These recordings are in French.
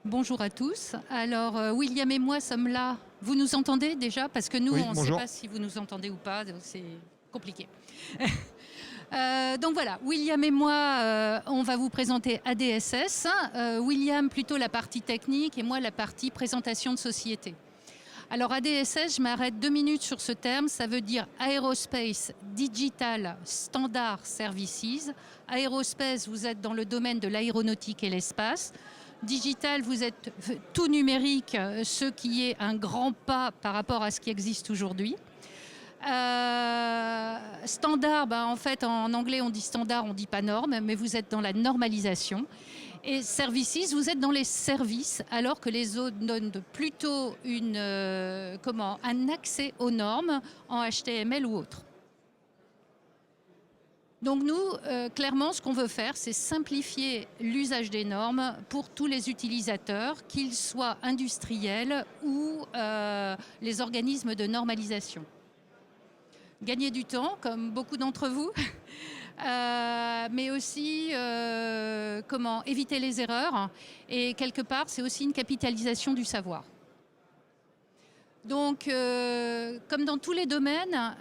Bonjour à tous. Alors, William et moi sommes là. Vous nous entendez déjà? Parce que nous, Oui, on ne sait bonjour. pas si vous nous entendez ou pas, donc c'est compliqué. Donc voilà, William et moi, on va vous présenter ADSS. William plutôt la partie technique et moi la partie présentation de société. Alors ADSS, je m'arrête 2 minutes sur ce terme, ça veut dire Aerospace Digital Standard Services. Aerospace, vous êtes dans le domaine de l'aéronautique et l'espace. Digital, vous êtes tout numérique, ce qui est un grand pas par rapport à ce qui existe aujourd'hui. Standard, en fait en anglais on dit standard, on dit pas norme, mais vous êtes dans la normalisation. Et services, vous êtes dans les services, alors que les autres donnent plutôt un accès aux normes en HTML ou autre. Donc nous, clairement, ce qu'on veut faire, c'est simplifier l'usage des normes pour tous les utilisateurs, qu'ils soient industriels ou les organismes de normalisation. Gagner du temps, comme beaucoup d'entre vous, mais aussi éviter les erreurs. Et quelque part, c'est aussi une capitalisation du savoir. Donc, comme dans tous les domaines,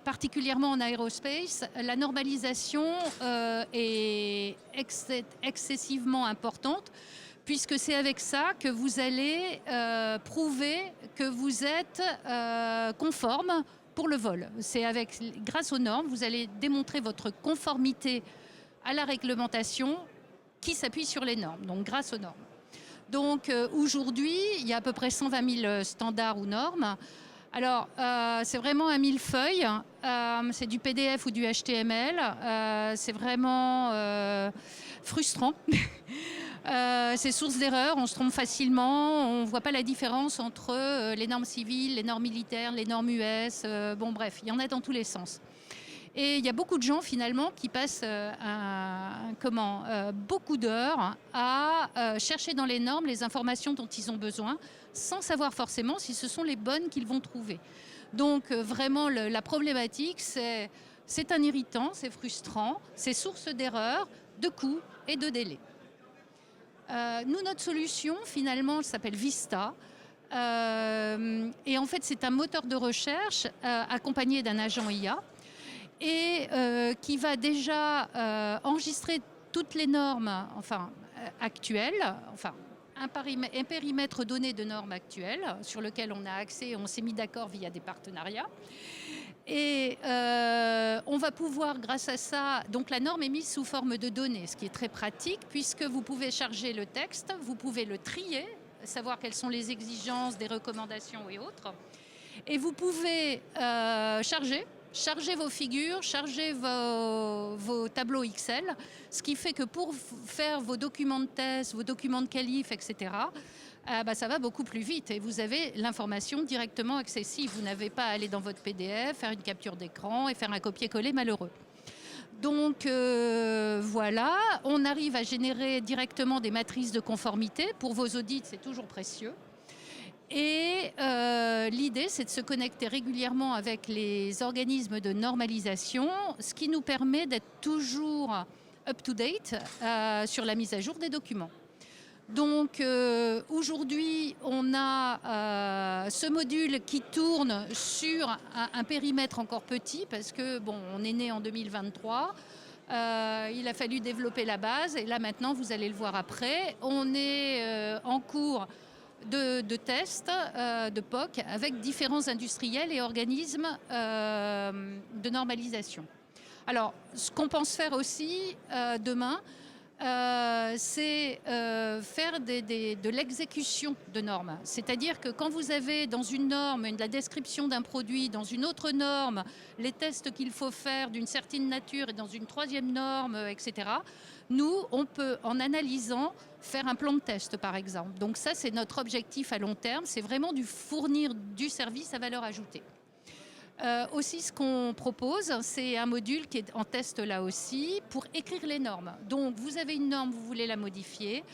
particulièrement en aérospace, la normalisation est excessivement importante, puisque c'est avec ça que vous allez prouver que vous êtes conforme pour le vol. Grâce aux normes, vous allez démontrer votre conformité à la réglementation qui s'appuie sur les normes, donc grâce aux normes. Donc aujourd'hui, il y a à peu près 120 000 standards ou normes. Alors, c'est vraiment un millefeuille. C'est du PDF ou du HTML. C'est vraiment frustrant. C'est source d'erreur, on se trompe facilement, on ne voit pas la différence entre les normes civiles, les normes militaires, les normes US. Bon, bref, il y en a dans tous les sens. Et il y a beaucoup de gens finalement qui passent beaucoup d'heures à chercher dans les normes les informations dont ils ont besoin, sans savoir forcément si ce sont les bonnes qu'ils vont trouver. Donc vraiment la problématique, c'est un irritant, c'est frustrant, c'est source d'erreurs, de coûts et de délais. Nous, notre solution, finalement, elle s'appelle Vista. Et en fait, c'est un moteur de recherche accompagné d'un agent IA et qui va déjà enregistrer toutes les normes actuelles, un périmètre donné de normes actuelles sur lequel on a accès et on s'est mis d'accord via des partenariats. Et on va pouvoir, grâce à ça, donc la norme est mise sous forme de données, ce qui est très pratique puisque vous pouvez charger le texte, vous pouvez le trier, savoir quelles sont les exigences, des recommandations et autres. Et vous pouvez charger vos figures, charger vos tableaux Excel, ce qui fait que pour faire vos documents de test, vos documents de qualif, etc., ça va beaucoup plus vite et vous avez l'information directement accessible. Vous n'avez pas à aller dans votre PDF, faire une capture d'écran et faire un copier-coller malheureux. Donc voilà, on arrive à générer directement des matrices de conformité. Pour vos audits, c'est toujours précieux. Et l'idée, c'est de se connecter régulièrement avec les organismes de normalisation, ce qui nous permet d'être toujours up-to-date sur la mise à jour des documents. Donc aujourd'hui, on a ce module qui tourne sur un périmètre encore petit parce que on est né en 2023. Il a fallu développer la base et là maintenant, vous allez le voir après, on est en cours de tests, de POC, avec différents industriels et organismes de normalisation. Alors, ce qu'on pense faire aussi demain, c'est faire de l'exécution de normes. C'est-à-dire que quand vous avez dans une norme la description d'un produit, dans une autre norme, les tests qu'il faut faire d'une certaine nature et dans une troisième norme, etc., nous, on peut, en analysant, faire un plan de test, par exemple. Donc ça, c'est notre objectif à long terme, c'est vraiment fournir du service à valeur ajoutée. Aussi, ce qu'on propose, c'est un module qui est en test là aussi pour écrire les normes. Donc, vous avez une norme, vous voulez la modifier.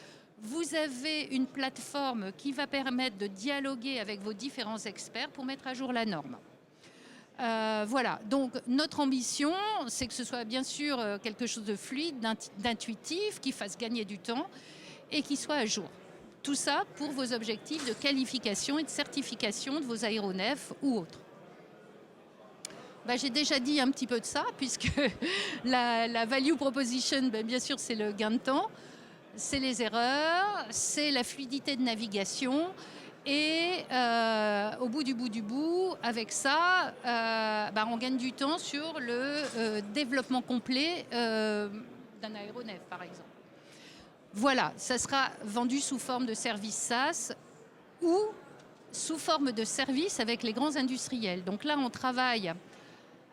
Vous avez une plateforme qui va permettre de dialoguer avec vos différents experts pour mettre à jour la norme. Voilà, donc notre ambition, c'est que ce soit bien sûr quelque chose de fluide, d'intuitif, qui fasse gagner du temps et qui soit à jour. Tout ça pour vos objectifs de qualification et de certification de vos aéronefs ou autres. J'ai déjà dit un petit peu de ça, puisque la value proposition, bien sûr, c'est le gain de temps, c'est les erreurs, c'est la fluidité de navigation. Et au bout du bout, avec ça, on gagne du temps sur le développement complet d'un aéronef, par exemple. Voilà, ça sera vendu sous forme de service SaaS ou sous forme de service avec les grands industriels. Donc là, on travaille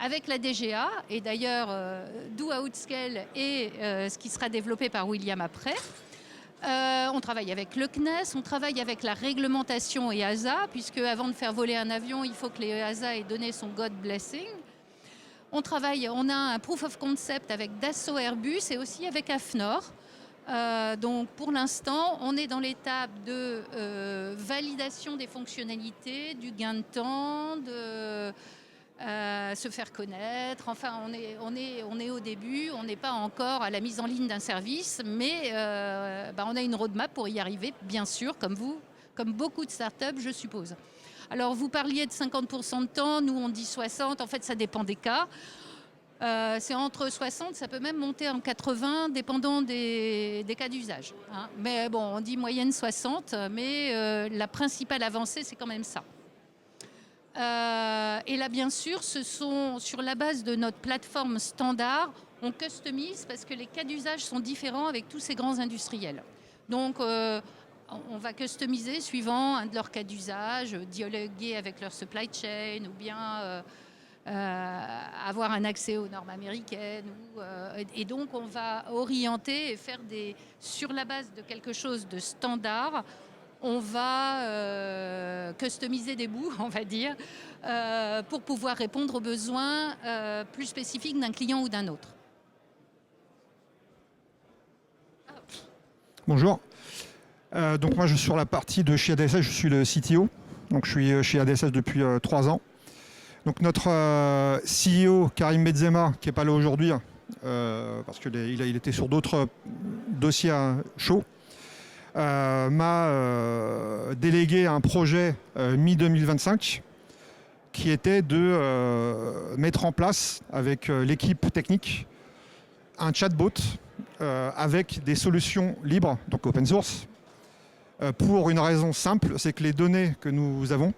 avec la DGA, et d'ailleurs, d'où Outscale et ce qui sera développé par William après. On travaille avec le CNES, on travaille avec la réglementation EASA, puisque avant de faire voler un avion, il faut que l'EASA ait donné son God blessing. On a un proof of concept avec Dassault Airbus et aussi avec AFNOR. Donc pour l'instant, on est dans l'étape de validation des fonctionnalités, du gain de temps, de se faire connaître. Enfin, on est au début, on n'est pas encore à la mise en ligne d'un service, mais on a une roadmap pour y arriver, bien sûr, comme vous, comme beaucoup de startups, je suppose. Alors, vous parliez de 50% de temps, nous on dit 60%, en fait ça dépend des cas. C'est entre 60, ça peut même monter en 80, dépendant des cas d'usage. Hein. Mais bon, on dit moyenne 60, mais la principale avancée, c'est quand même ça. Et là, bien sûr, ce sont sur la base de notre plateforme standard, on customise parce que les cas d'usage sont différents avec tous ces grands industriels. Donc, on va customiser suivant un de leurs cas d'usage, dialoguer avec leur supply chain ou bien avoir un accès aux normes américaines. Et donc, on va orienter et faire sur la base de quelque chose de standard, on va customiser des bouts, on va dire, pour pouvoir répondre aux besoins plus spécifiques d'un client ou d'un autre. Bonjour. Donc moi, je suis sur la partie de chez ADSS, je suis le CTO. Donc je suis chez ADSS depuis 3 ans. Donc notre CEO, Karim Benzema, qui n'est pas là aujourd'hui, parce qu'il était sur d'autres dossiers chauds, m'a délégué un projet mi-2025 qui était de mettre en place avec l'équipe technique un chatbot avec des solutions libres, donc open source, pour une raison simple, c'est que les données que nous avons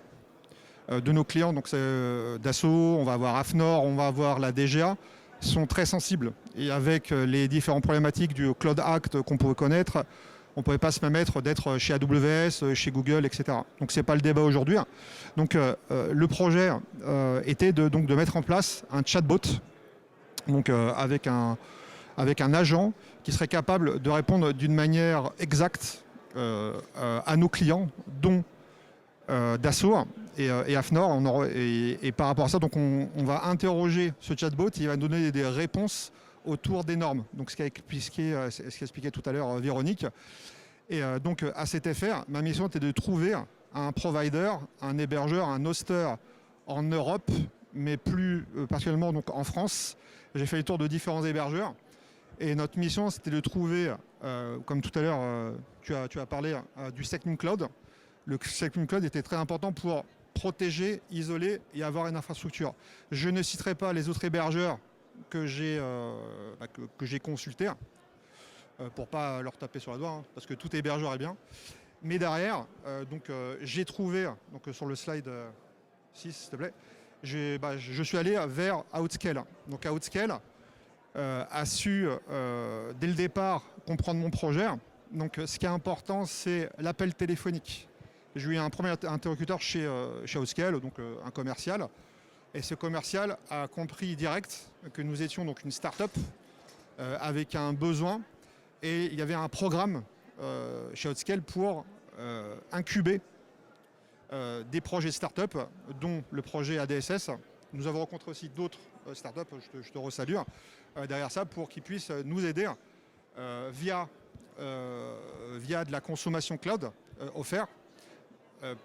de nos clients, donc c'est Dassault, on va avoir AFNOR, on va avoir la DGA, sont très sensibles. Et avec les différentes problématiques du Cloud Act qu'on pouvait connaître, on ne pouvait pas se permettre d'être chez AWS, chez Google, etc. Donc ce n'est pas le débat aujourd'hui. Donc le projet était de mettre en place un chatbot, donc avec un agent qui serait capable de répondre d'une manière exacte à nos clients, dont Dassault et AFNOR. Et par rapport à ça, donc on va interroger ce chatbot, il va donner des réponses autour des normes. Donc ce qu'expliquait tout à l'heure Véronique. Et donc à cet effet, ma mission était de trouver un provider, un hébergeur, un hoster en Europe, mais plus particulièrement donc en France. J'ai fait le tour de différents hébergeurs. Et notre mission, c'était de trouver, comme tout à l'heure, tu as parlé du Second Cloud. Le Second Cloud était très important pour protéger, isoler et avoir une infrastructure. Je ne citerai pas les autres hébergeurs que j'ai consultés, pour ne pas leur taper sur la doigt, parce que tout hébergeur est bien. Mais derrière, j'ai trouvé, donc sur le slide 6, s'il te plaît, je suis allé vers Outscale. Donc Outscale a su, dès le départ, comprendre mon projet. Donc ce qui est important, c'est l'appel téléphonique. J'ai eu un premier interlocuteur chez Outscale, donc un commercial. Et ce commercial a compris direct que nous étions donc une start-up avec un besoin. Et il y avait un programme chez Outscale pour incuber des projets start-up, dont le projet ADSS. Nous avons rencontré aussi d'autres start-up, je te resalue, derrière ça, pour qu'ils puissent nous aider via de la consommation cloud offerte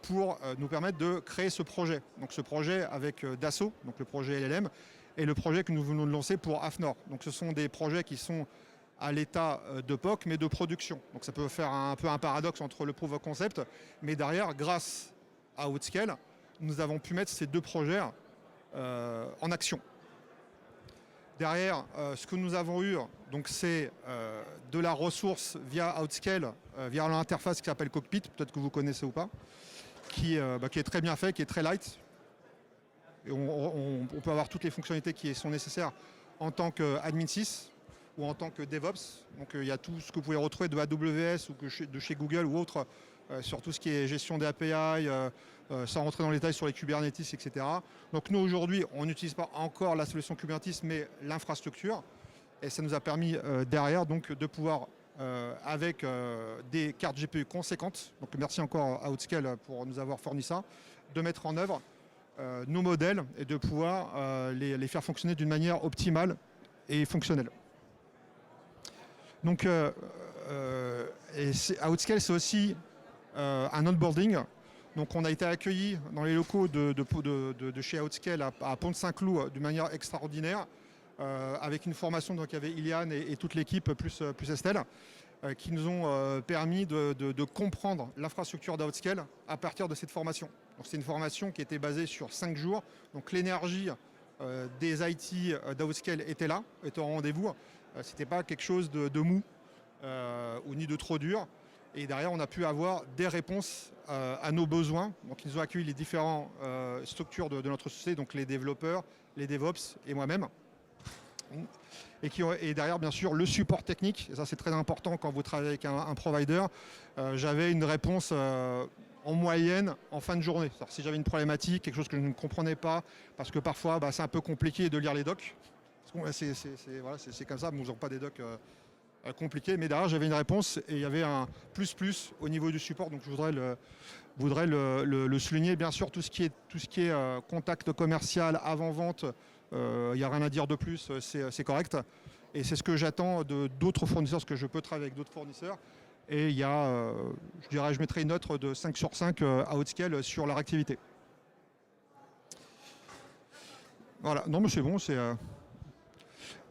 pour nous permettre de créer ce projet. Donc ce projet avec Dassault, donc le projet LLM, et le projet que nous venons de lancer pour AFNOR. Donc ce sont des projets qui sont à l'état de POC, mais de production. Donc ça peut faire un peu un paradoxe entre le proof of concept, mais derrière, grâce à Outscale, nous avons pu mettre ces deux projets en action. Derrière, ce que nous avons eu, donc c'est de la ressource via Outscale, via l'interface qui s'appelle Cockpit, peut-être que vous connaissez ou pas, qui est très bien fait, qui est très light. Et on peut avoir toutes les fonctionnalités qui sont nécessaires en tant qu'admin 6 ou en tant que DevOps. Donc il y a tout ce que vous pouvez retrouver de AWS ou de chez Google ou autre, sur tout ce qui est gestion des API, sans rentrer dans les détails sur les Kubernetes, etc. Donc nous aujourd'hui, on n'utilise pas encore la solution Kubernetes, mais l'infrastructure. Et ça nous a permis derrière donc, de pouvoir, avec des cartes GPU conséquentes, donc merci encore à Outscale pour nous avoir fourni ça, de mettre en œuvre nos modèles et de pouvoir les faire fonctionner d'une manière optimale et fonctionnelle. Donc, Outscale, c'est aussi un onboarding. Donc, on a été accueillis dans les locaux de chez Outscale à Pont-de-Saint-Cloud d'une manière extraordinaire, avec une formation. Donc, il y avait Iliane et toute l'équipe, plus Estelle, qui nous ont permis de comprendre l'infrastructure d'Outscale à partir de cette formation. C'est une formation qui était basée sur 5 jours. Donc l'énergie des IT d'Outscale était là, était au rendez-vous. Ce n'était pas quelque chose de mou ou ni de trop dur. Et derrière, on a pu avoir des réponses à nos besoins. Donc ils ont accueilli les différentes structures de notre société, donc les développeurs, les DevOps et moi-même. Et derrière, bien sûr, le support technique. Et ça, c'est très important quand vous travaillez avec un provider. J'avais une réponse en moyenne en fin de journée. Si j'avais une problématique, quelque chose que je ne comprenais pas, parce que parfois, c'est un peu compliqué de lire les docs. C'est comme ça, nous n'avons pas des docs compliqués. Mais derrière, j'avais une réponse et il y avait un plus au niveau du support. Donc, je voudrais le souligner. Bien sûr, tout ce qui est contact commercial, avant-vente, il n'y a rien à dire de plus, c'est correct. Et c'est ce que j'attends d'autres fournisseurs, parce que je peux travailler avec d'autres fournisseurs. Et il y a, je mettrai une note de 5 sur 5 à Outscale sur la réactivité. Voilà, non mais c'est bon, c'est...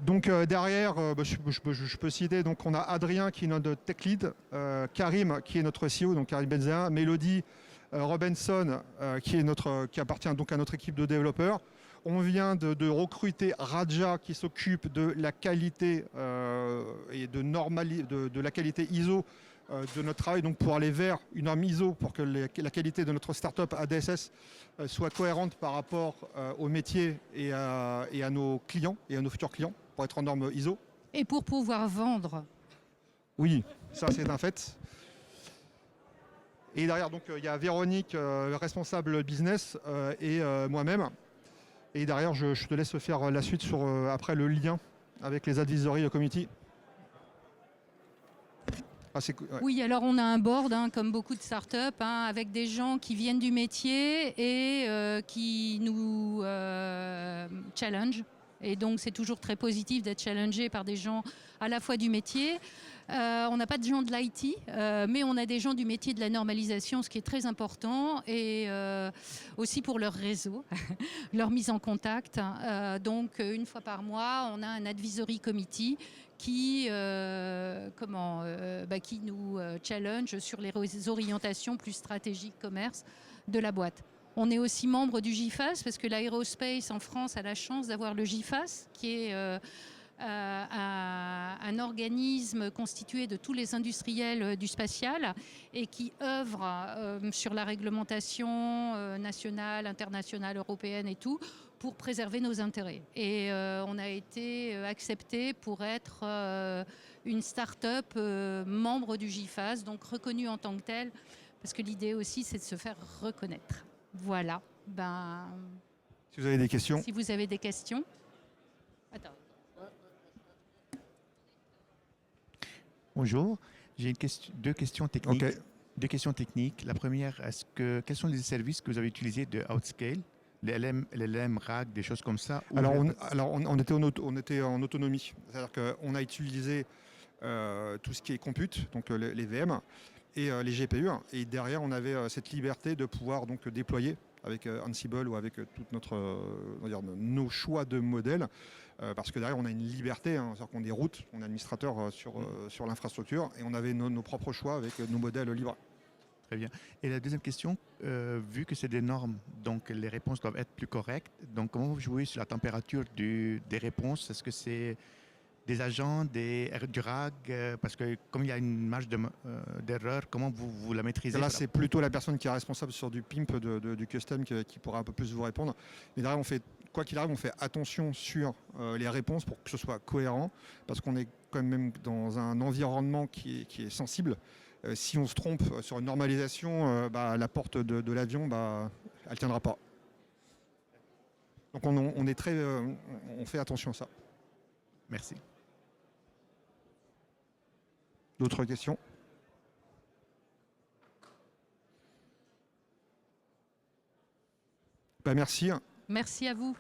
Donc derrière, je peux citer, donc on a Adrien qui est notre tech lead, Karim qui est notre CEO, donc Karim Benzéa, Mélodie Robinson qui appartient donc à notre équipe de développeurs. On vient de recruter Raja qui s'occupe de la qualité et de la qualité ISO de notre travail, donc pour aller vers une norme ISO pour que la qualité de notre startup ADSS soit cohérente par rapport au métier et à nos clients et à nos futurs clients pour être en norme ISO. Et pour pouvoir vendre. Oui, ça c'est un fait. Et derrière, donc il y a Véronique, responsable business, et moi-même. Et derrière, je te laisse faire la suite sur après le lien avec les advisory committee. Ouais. Oui, alors on a un board, comme beaucoup de startups, avec des gens qui viennent du métier et qui nous challenge. Et donc c'est toujours très positif d'être challengé par des gens à la fois du métier. On n'a pas de gens de l'IT, mais on a des gens du métier de la normalisation, ce qui est très important, et aussi pour leur réseau, leur mise en contact. Donc une fois par mois, on a un advisory committee qui nous challenge sur les orientations plus stratégiques commerce de la boîte. On est aussi membre du GIFAS parce que l'aérospace en France a la chance d'avoir le GIFAS qui est un organisme constitué de tous les industriels du spatial et qui œuvre sur la réglementation nationale, internationale, européenne et tout pour préserver nos intérêts. Et on a été accepté pour être une start-up membre du GIFAS, donc reconnue en tant que telle, parce que l'idée aussi c'est de se faire reconnaître. Voilà. Si vous avez des questions. Si vous avez des questions. Attends. Bonjour, j'ai deux questions techniques. Okay. Deux questions techniques. La première, quels sont les services que vous avez utilisés de Outscale, les LLM, RAG, des choses comme ça? Alors on était en autonomie. C'est-à-dire qu'on a utilisé tout ce qui est compute, donc les VM et les GPU. Et derrière, on avait cette liberté de pouvoir donc déployer avec Ansible ou avec toute on va dire, nos choix de modèles, parce que derrière on a une liberté, hein, c'est-à-dire qu'on déroute, on est administrateur sur l'infrastructure et on avait nos propres choix avec nos modèles libres. Très bien. Et la deuxième question, vu que c'est des normes, donc les réponses doivent être plus correctes. Donc, comment vous jouez sur la température des réponses? Est-ce que c'est des agents, du RAG? Parce que comme il y a une marge d'erreur, comment vous la maîtrisez? Là, c'est plutôt la personne qui est responsable sur du PIMP, du custom, qui pourra un peu plus vous répondre. Mais derrière, quoi qu'il arrive, on fait attention sur les réponses pour que ce soit cohérent, parce qu'on est quand même dans un environnement qui est sensible. Si on se trompe sur une normalisation, la porte de l'avion, elle ne tiendra pas. Donc on fait attention à ça. Merci. D'autres questions? Merci. Merci à vous.